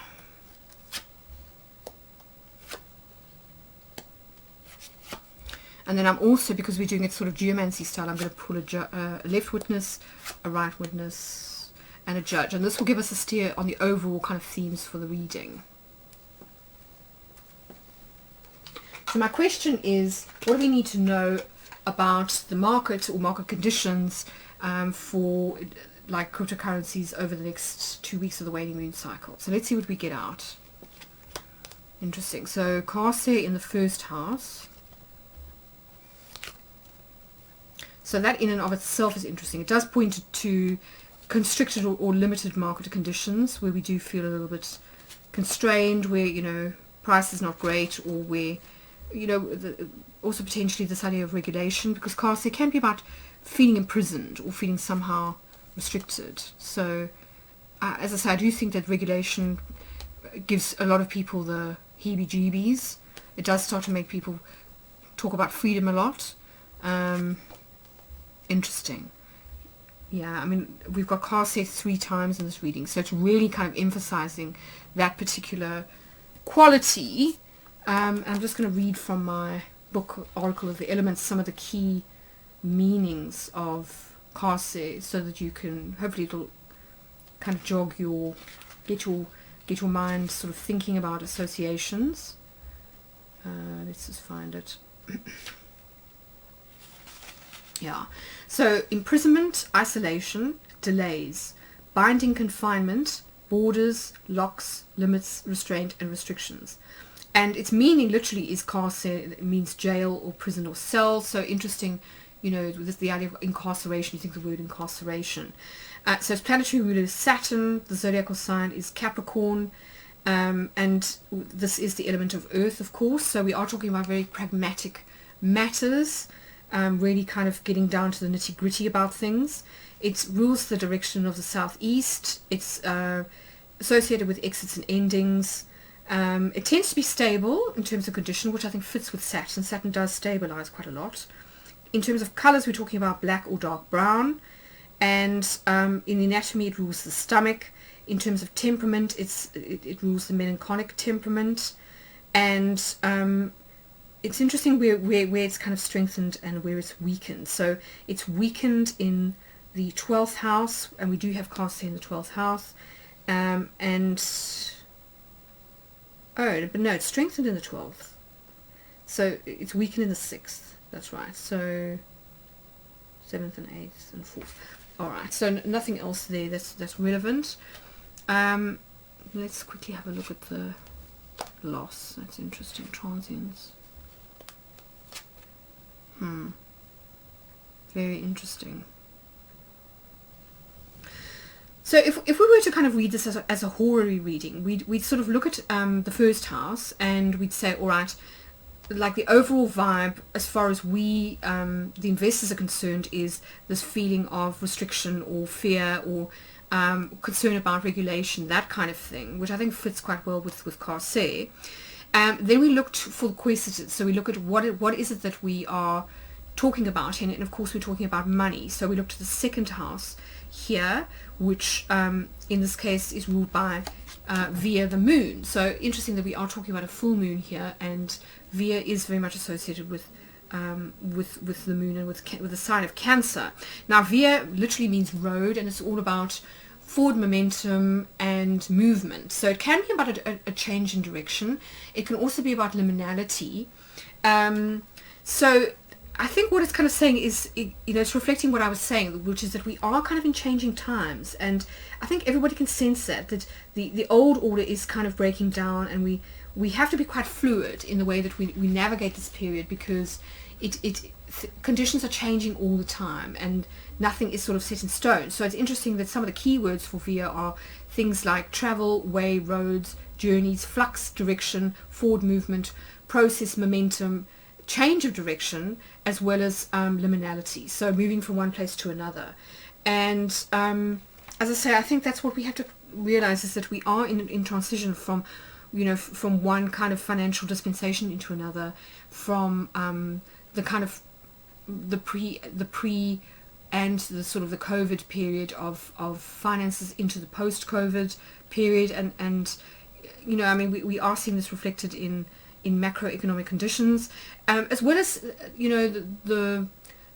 And then I'm also, because we're doing it sort of geomancy style, I'm going to pull a left witness, a right witness, and a judge. And this will give us a steer on the overall kind of themes for the reading. So So my question is, what do we need to know about the market or market conditions for like cryptocurrencies over the next 2 weeks of the waning moon cycle? So let's see what we get out. Interesting. So Kase in the first house. So that in and of itself is interesting. It does point to constricted or limited market conditions where we do feel a little bit constrained, where, you know, price is not great, or where, you know, also potentially this idea of regulation, because Kase can be about feeling imprisoned or feeling somehow restricted. So as I say, I do think that regulation gives a lot of people the heebie-jeebies. It does start to make people talk about freedom a lot. Interesting. Yeah, I mean, we've got Kase 3 times in this reading, so it's really kind of emphasizing that particular quality. I'm just going to read from my book, Oracle of the Elements, some of the key meanings of Kase, so that you can, hopefully it'll kind of get your mind sort of thinking about associations. Let's just find it. Yeah, so imprisonment, isolation, delays, binding confinement, borders, locks, limits, restraint, and restrictions. And its meaning literally is Kase. It means jail or prison or cell. So interesting, you know, with the idea of incarceration, you think the word incarceration. So its planetary ruler is Saturn. The zodiacal sign is Capricorn. And this is the element of Earth, of course. So we are talking about very pragmatic matters. Really kind of getting down to the nitty-gritty about things. It rules the direction of the southeast. It's associated with exits and endings. It tends to be stable in terms of condition, which I think fits with Saturn. Saturn does stabilize quite a lot. In terms of colors, we're talking about black or dark brown. And in the anatomy, it rules the stomach. In terms of temperament, it rules the melancholic temperament. And it's interesting where it's kind of strengthened and where it's weakened. So it's weakened in the 12th house, and we do have Kase in the 12th house. But no, it's strengthened in the 12th. So it's weakened in the 6th. That's right. So 7th and 8th and 4th. All right. So nothing else there that's relevant. Let's quickly have a look at the loss. That's interesting. Transients. Very interesting. So if we were to kind of read this as a horary reading, we'd sort of look at the first house, and we'd say, all right, like the overall vibe as far as we, the investors, are concerned, is this feeling of restriction or fear or concern about regulation, that kind of thing, which I think fits quite well with Kase. Then we looked for quaesitors, so we look at what is it that we are talking about, and of course we're talking about money. So we looked at the second house here, which in this case is ruled by via the moon. So interesting that we are talking about a full moon here, and via is very much associated with the moon and with the sign of Cancer. Now via literally means road, and it's all about forward momentum and movement. So it can be about a change in direction. It can also be about liminality. So I think what it's kind of saying is, you know, it's reflecting what I was saying, which is that we are kind of in changing times, and I think everybody can sense that the old order is kind of breaking down, and we have to be quite fluid in the way that we navigate this period, because conditions are changing all the time, and nothing is sort of set in stone. So it's interesting that some of the key words for via are things like travel, way, roads, journeys, flux, direction, forward movement, process, momentum, change of direction, as well as liminality, so moving from one place to another. And as I say, I think that's what we have to realize, is that we are in transition from, you know, from one kind of financial dispensation into another, from the kind of the pre and the sort of the COVID period of finances into the post-COVID period, and you know, I mean, we are seeing this reflected in macroeconomic conditions, as well as, you know, the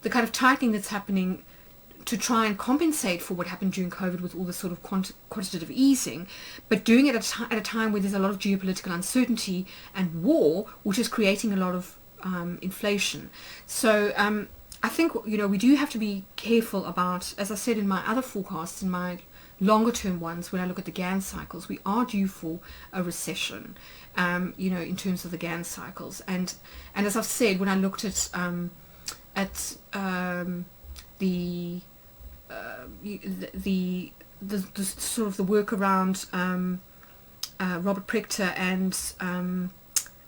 kind of tightening that's happening to try and compensate for what happened during COVID with all this sort of quantitative easing, but doing it at a time where there's a lot of geopolitical uncertainty and war, which is creating a lot of inflation. So I think, you know, we do have to be careful about, as I said in my other forecasts, in my longer term ones, when I look at the Gann cycles, we are due for a recession, you know, in terms of the Gann cycles. And as I've said, when I looked at the sort of the work around Robert Prechter and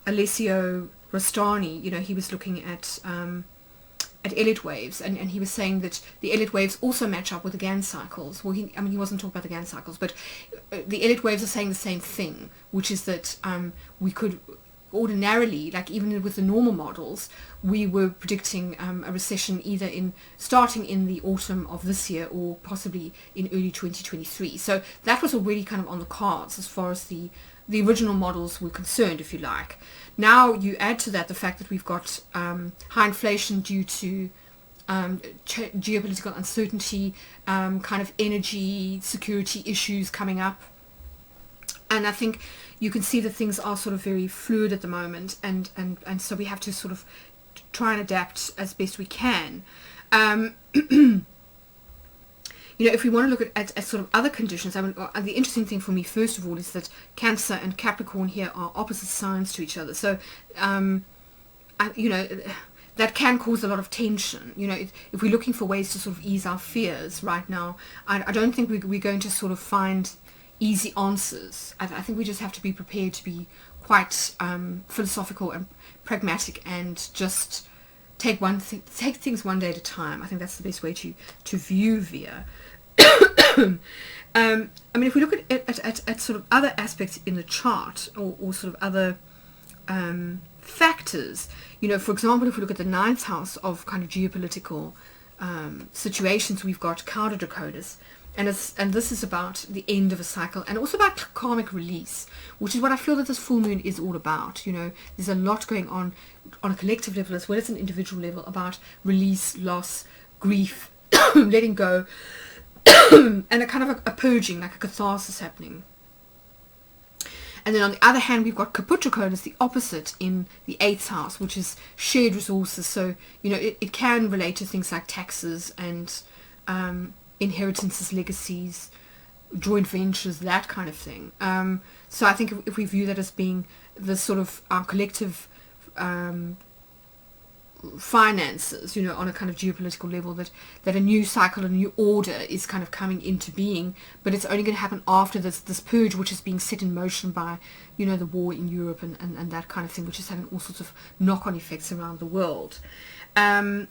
Alessio Rostani, you know, he was looking at Elliott waves, and he was saying that the Elliott waves also match up with the Gann cycles. Well, he wasn't talking about the Gann cycles, but the Elliott waves are saying the same thing, which is that we could ordinarily, like even with the normal models, we were predicting a recession either starting in the autumn of this year or possibly in early 2023. So that was already kind of on the cards as far as the original models were concerned, if you like. Now you add to that the fact that we've got high inflation due to geopolitical uncertainty, kind of energy security issues coming up. And I think you can see that things are sort of very fluid at the moment, and so we have to sort of try and adapt as best we can. You know, if we want to look at sort of other conditions, I mean, the interesting thing for me, first of all, is that Cancer and Capricorn here are opposite signs to each other. So, you know, that can cause a lot of tension. You know, if we're looking for ways to sort of ease our fears right now, I don't think we're going to sort of find easy answers. I think we just have to be prepared to be quite philosophical and pragmatic, and just take things one day at a time. I think that's the best way to view Via. I mean, if we look at sort of other aspects in the chart, or sort of other factors, you know, for example, if we look at the 9th house of kind of geopolitical situations, we've got Cauda Draconis, and this is about the end of a cycle, and also about karmic release, which is what I feel that this full moon is all about. You know, there's a lot going on a collective level as well as an individual level about release, loss, grief, letting go, and a kind of a purging, like a catharsis happening. And then on the other hand, we've got Caput Draconis, the opposite, in the 8th house, which is shared resources. So, you know, it can relate to things like taxes and inheritances, legacies, joint ventures, that kind of thing. So I think if we view that as being the sort of our collective finances, you know, on a kind of geopolitical level, that a new cycle, a new order is kind of coming into being, but it's only going to happen after this purge, which is being set in motion by, you know, the war in Europe and that kind of thing, which is having all sorts of knock-on effects around the world. And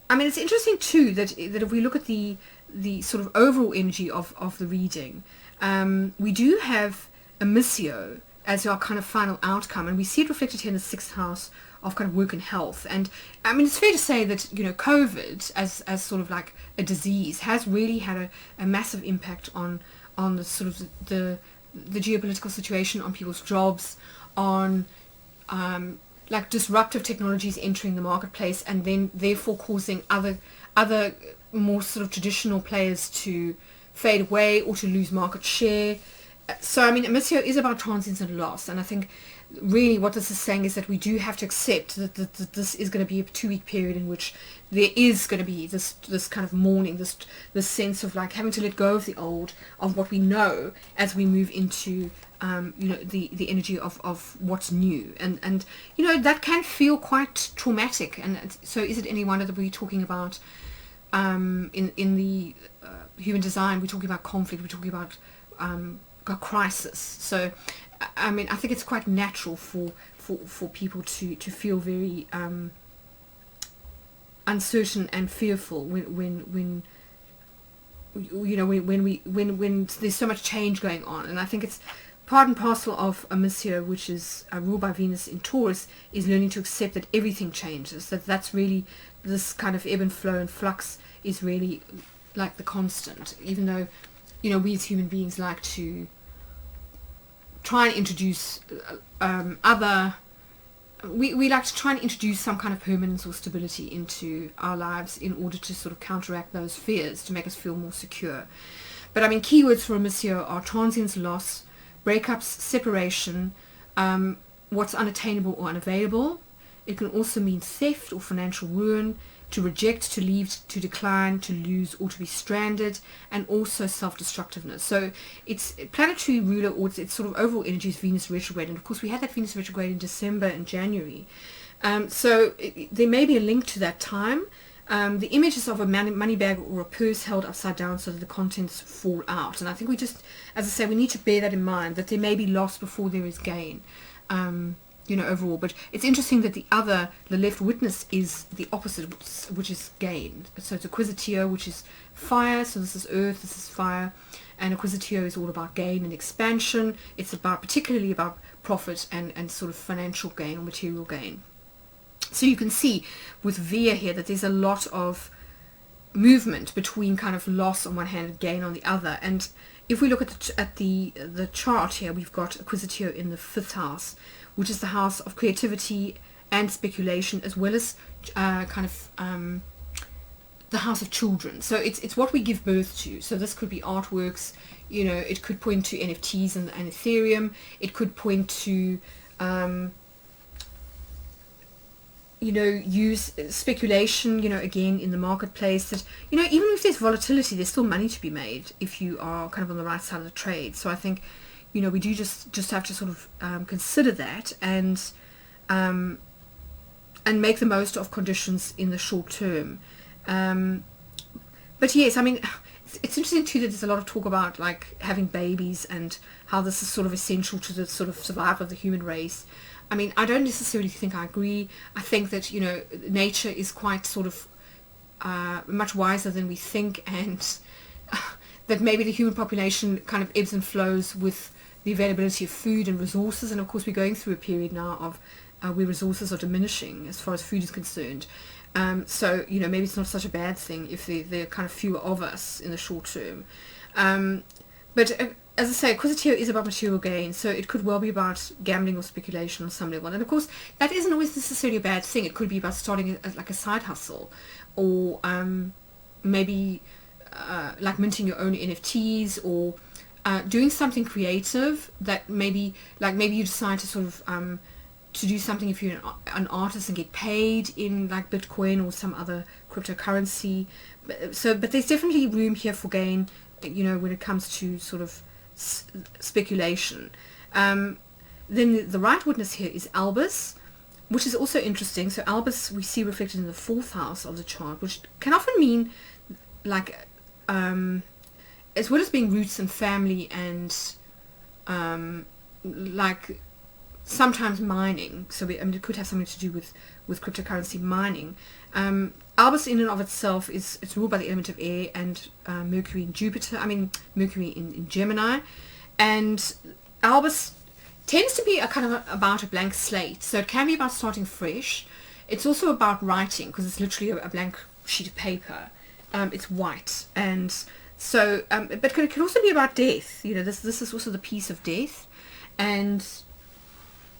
I mean, it's interesting too that if we look at the sort of overall energy of the reading, we do have a missio as our kind of final outcome, and we see it reflected here in the 6th house of kind of work and health. And I mean, it's fair to say that, you know, COVID as sort of like a disease has really had a massive impact on the sort of the geopolitical situation, on people's jobs, on like disruptive technologies entering the marketplace, and then therefore causing other more sort of traditional players to fade away or to lose market share. So I mean, Missio is about transience and loss, and I think really what this is saying is that we do have to accept that this is going to be a 2-week period in which there is going to be this kind of mourning, this sense of like having to let go of the old, of what we know, as we move into you know, the energy of what's new, and you know, that can feel quite traumatic. And so is it any wonder that we're talking about in the human design, we're talking about conflict, we're talking about a crisis. So I mean, I think it's quite natural for people to feel very uncertain and fearful when you know, when there's so much change going on. And I think it's part and parcel of a Missio, which is ruled by Venus in Taurus, is learning to accept that everything changes, that's really this kind of ebb and flow and flux is really like the constant, even though, you know, we as human beings like to try and introduce other we like to try and introduce some kind of permanence or stability into our lives in order to sort of counteract those fears, to make us feel more secure. But I mean, keywords for us here are transience, loss, breakups, separation, what's unattainable or unavailable. It can also mean theft or financial ruin, to reject, to leave, to decline, to lose, or to be stranded, and also self-destructiveness. So it's planetary ruler, or its sort of overall energy is Venus retrograde, and of course we had that Venus retrograde in December and January. So there may be a link to that time. The image is of a money bag or a purse held upside down so that the contents fall out. And I think we just, as I say, we need to bear that in mind, that there may be loss before there is gain. Overall. But it's interesting that the left witness is the opposite, which is gain. So it's acquisitio, which is fire. So this is earth, this is fire. And acquisitio is all about gain and expansion. It's particularly about profit and sort of financial gain or material gain. So you can see with Via here that there's a lot of movement between kind of loss on one hand and gain on the other. And if we look at the chart here, we've got acquisitio in the 5th house, which is the house of creativity and speculation, as well as the house of children. So it's what we give birth to. So this could be artworks, it could point to NFTs and Ethereum. It could point to use speculation, again in the marketplace, that, even if there's volatility, there's still money to be made if you are kind of on the right side of the trade. So I think, we do just have to sort of consider that and make the most of conditions in the short term. But yes, I mean, it's interesting too that there's a lot of talk about like having babies and how this is sort of essential to the sort of survival of the human race. I mean, I don't necessarily think I agree. I think that, nature is quite sort of much wiser than we think, and that maybe the human population kind of ebbs and flows with the availability of food and resources. And of course, we're going through a period now of where resources are diminishing as far as food is concerned. So, maybe it's not such a bad thing if there are kind of fewer of us in the short term. But as I say, acquisitio is about material gain, so it could well be about gambling or speculation on some level. And of course, that isn't always necessarily a bad thing. It could be about starting like a side hustle, or maybe like minting your own NFTs, or doing something creative that maybe you decide to sort of to do something if you're an artist and get paid in like Bitcoin or some other cryptocurrency. But there's definitely room here for gain, when it comes to sort of speculation. Then the right witness here is Albus, which is also interesting. So Albus we see reflected in the 4th house of the chart, which can often mean like as well as being roots and family and like sometimes mining. So it could have something to do with cryptocurrency mining. Albus in and of itself it's ruled by the element of air and Mercury in Jupiter. Mercury in Gemini, and Albus tends to be about a blank slate. So it can be about starting fresh. It's also about writing, because it's literally a blank sheet of paper. It's white, and so but it can also be about death. This is also the piece of death, and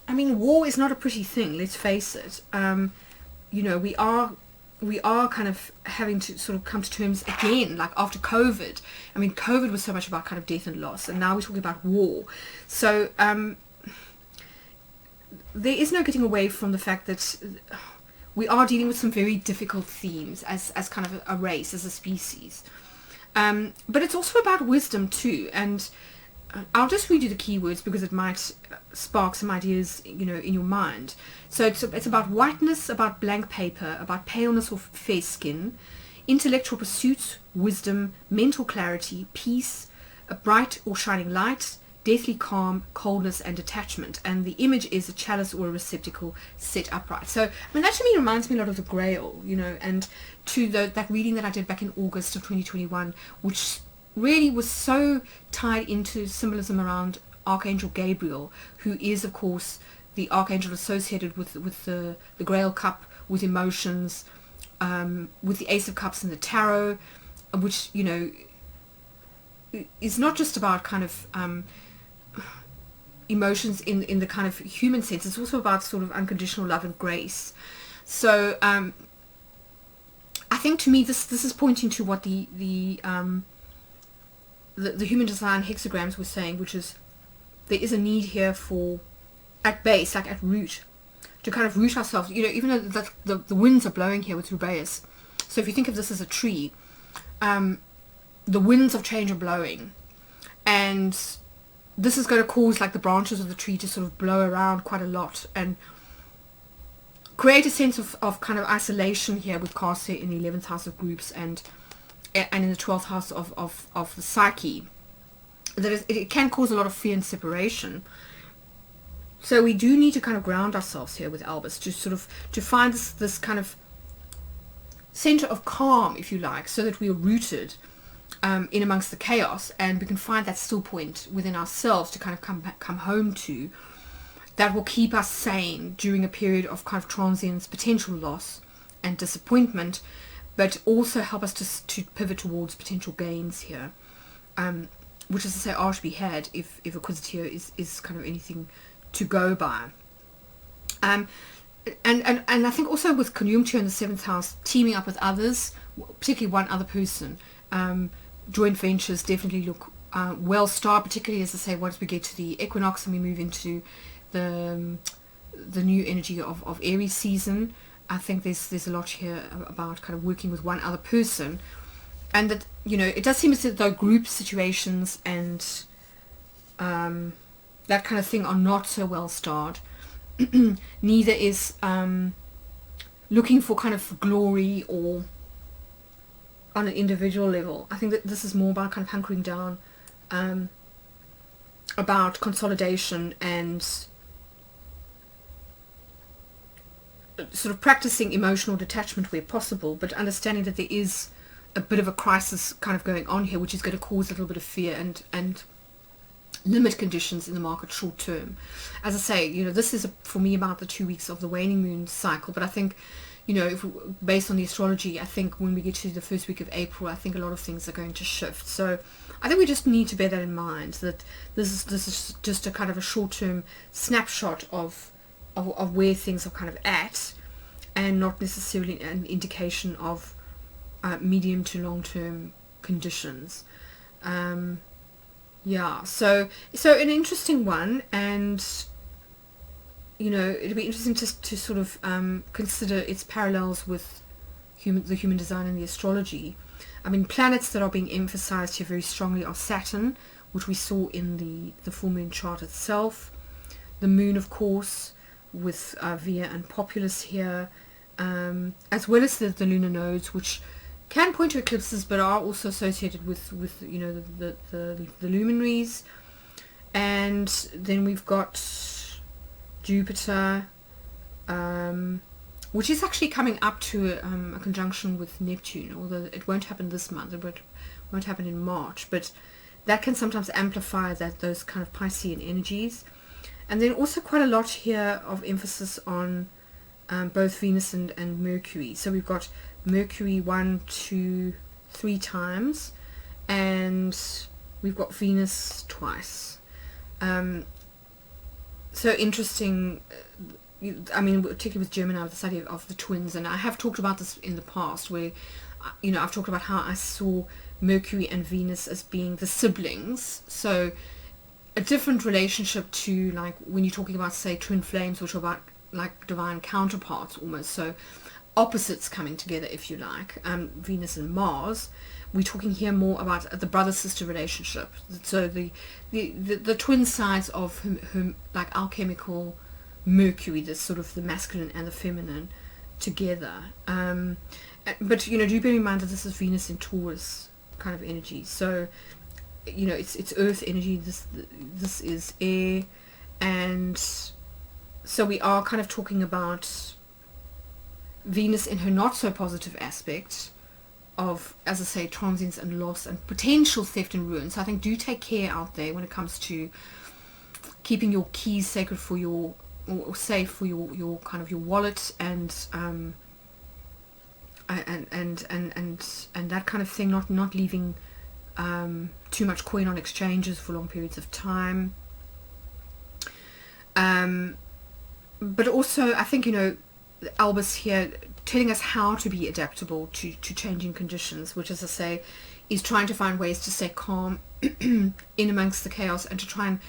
war is not a pretty thing. Let's face it. We are kind of having to sort of come to terms again, like after COVID. COVID was so much about kind of death and loss, and now we're talking about war. So there is no getting away from the fact that we are dealing with some very difficult themes as kind of a race, as a species. But it's also about wisdom too, and I'll just read you the keywords because it might spark some ideas, in your mind. So it's about whiteness, about blank paper, about paleness or fair skin, intellectual pursuits, wisdom, mental clarity, peace, a bright or shining light, deathly calm, coldness, and detachment. And the image is a chalice or a receptacle set upright. So that to me reminds me a lot of the Grail, and to that reading that I did back in August of 2021, which really was so tied into symbolism around Archangel Gabriel, who is of course the archangel associated with the Grail cup, with emotions, with the Ace of Cups and the Tarot, which is not just about kind of emotions in the kind of human sense. It's also about sort of unconditional love and grace. So I think to me this is pointing to what the human design hexagrams were saying, which is there is a need here for, at base, like at root, to kind of root ourselves. You know, even though the winds are blowing here with Rubeus. So if you think of this as a tree, the winds of change are blowing, and this is going to cause like the branches of the tree to sort of blow around quite a lot and create a sense of kind of isolation here with Castor in the 11th house of groups and in the 12th house of the psyche. That it can cause a lot of fear and separation. So we do need to kind of ground ourselves here with Albus to sort of to find this kind of center of calm, if you like, so that we are rooted in amongst the chaos, and we can find that still point within ourselves to kind of come home to, that will keep us sane during a period of kind of transience, potential loss and disappointment, but also help us to pivot towards potential gains here, which is to say are to be had if Acquisitive is kind of anything to go by. And I think also with Conjuncture in the 7th house, teaming up with others, particularly one other person, joint ventures definitely look well starred, particularly, as I say, once we get to the equinox and we move into the new energy of Aries season. I think there's a lot here about kind of working with one other person, and that, you know, it does seem as though group situations and that kind of thing are not so well starred. Neither is looking for kind of glory or on an individual level. I think that this is more about kind of hunkering down, about consolidation and sort of practicing emotional detachment where possible, but understanding that there is a bit of a crisis kind of going on here, which is going to cause a little bit of fear and limit conditions in the market short term. As I say, you know, this is for me about the 2 weeks of the waning moon cycle, but I think, you know, based on the astrology, I think when we get to the first week of April, I think a lot of things are going to shift. So I think we just need to bear that in mind, that this is just a kind of a short-term snapshot of where things are kind of at, and not necessarily an indication of medium to long-term conditions. Yeah, so an interesting one, and you know, it'll be interesting to sort of consider its parallels with the human design and the astrology. I mean, planets that are being emphasized here very strongly are Saturn, which we saw in the full moon chart itself, the moon, of course, with Via and Populus here, as well as the lunar nodes, which can point to eclipses but are also associated with you know, the luminaries. And then we've got Jupiter, which is actually coming up to a conjunction with Neptune, although it won't happen this month, it won't happen in March, but that can sometimes amplify those kind of Piscean energies. And then also quite a lot here of emphasis on both Venus and Mercury. So we've got Mercury 1, 2, 3 times, and we've got Venus twice. So interesting. I mean, particularly with Gemini, with the study of the twins, and I have talked about this in the past, where, you know, I've talked about how I saw Mercury and Venus as being the siblings. So a different relationship to, like, when you're talking about, say, twin flames, which are about like divine counterparts almost, so opposites coming together, if you like, Venus and Mars. We're talking here more about the brother-sister relationship, so the twin sides of whom like alchemical Mercury, the sort of the masculine and the feminine together. But, you know, do bear in mind that this is Venus in Taurus kind of energy, so, you know, it's earth energy, this is air, and so we are kind of talking about Venus in her not so positive aspect of, as I say, transience and loss and potential theft and ruin. So I think do take care out there when it comes to keeping your keys sacred for your, or safe for your kind of your wallet, and that kind of thing, not leaving too much coin on exchanges for long periods of time. But also, I think, Albus here telling us how to be adaptable to changing conditions, which, as I say, is trying to find ways to stay calm in amongst the chaos, and to try and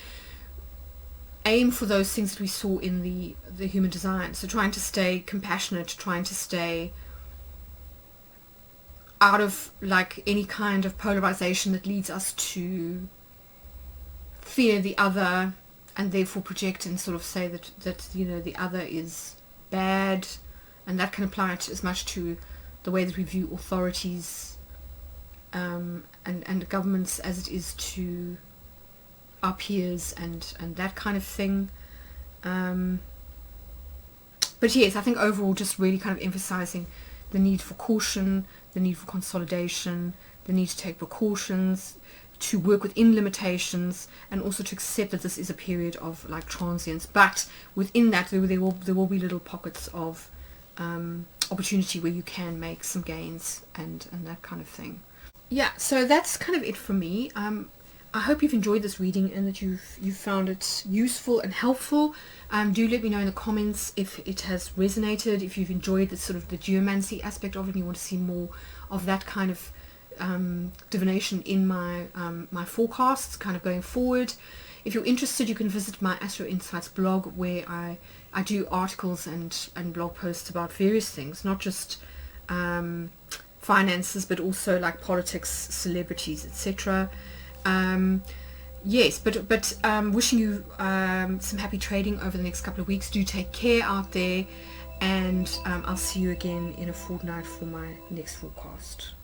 aim for those things that we saw in the human design. So trying to stay compassionate, trying to stay out of like any kind of polarization that leads us to fear the other, and therefore project and sort of say that the other is bad. And that can apply to, as much to the way that we view authorities and governments as it is to our peers and that kind of thing. But yes, I think overall just really kind of emphasizing the need for caution, the need for consolidation, the need to take precautions, to work within limitations, and also to accept that this is a period of like transience. But within that, there will be little pockets of opportunity where you can make some gains and that kind of thing. Yeah, so that's kind of it for me. I hope you've enjoyed this reading and that you've found it useful and helpful. Do let me know in the comments if it has resonated, if you've enjoyed the sort of the geomancy aspect of it and you want to see more of that kind of divination in my my forecasts kind of going forward. If you're interested, you can visit my Astro Insights blog, where I do articles and blog posts about various things, not just finances, but also like politics, celebrities, etc. Yes, but wishing you some happy trading over the next couple of weeks. Do take care out there, and I'll see you again in a fortnight for my next forecast.